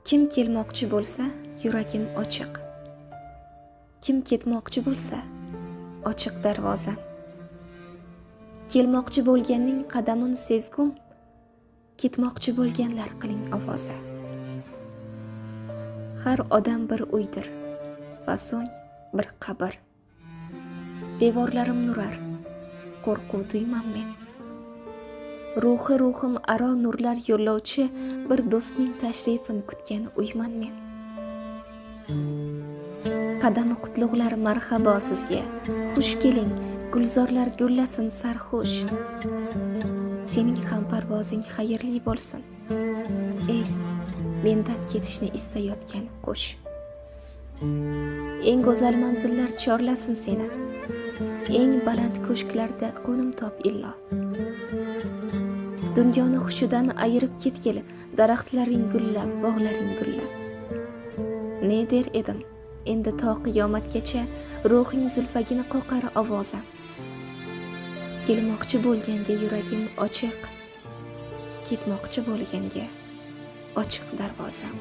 Kim kelmoqchi bo'lsa, yuragim ochiq. Kim ketmoqchi bo'lsa, ochiq darvozam. Kelmoqchi bo'lganning qadamin sezgum, ketmoqchi bo'lganlar qiling ovoza. Har odam bir uydir va so'ng bir qabr. Devorlarim nurar, qo'rquv tuyman men. Ruhi ruhim aro nurlar yo'llovchi bir do'stning tashrifini kutgan uyman men. Qadami qutlug'lar marhabo sizga, xush keling, gulzorlar gullasin sarxush. Sening ham parvozing xayrli bo'lsin. Ey, mendan ketishni istayotgan qush. Eng go'zal manzillar chorlasin seni. Eng baland ko'shklarda qo'nim top illo. Dunyoni xushidan ayirib ketgil, daraxtlaring gullab, bog'laring gullab. Ne der edim, endi to qiyomatgacha ruhing zulfagini qoqar ovozam. Kelmoqchi bo'lganga yuragim ochiq, ketmoqchi bo'lganga ochiq darvozam.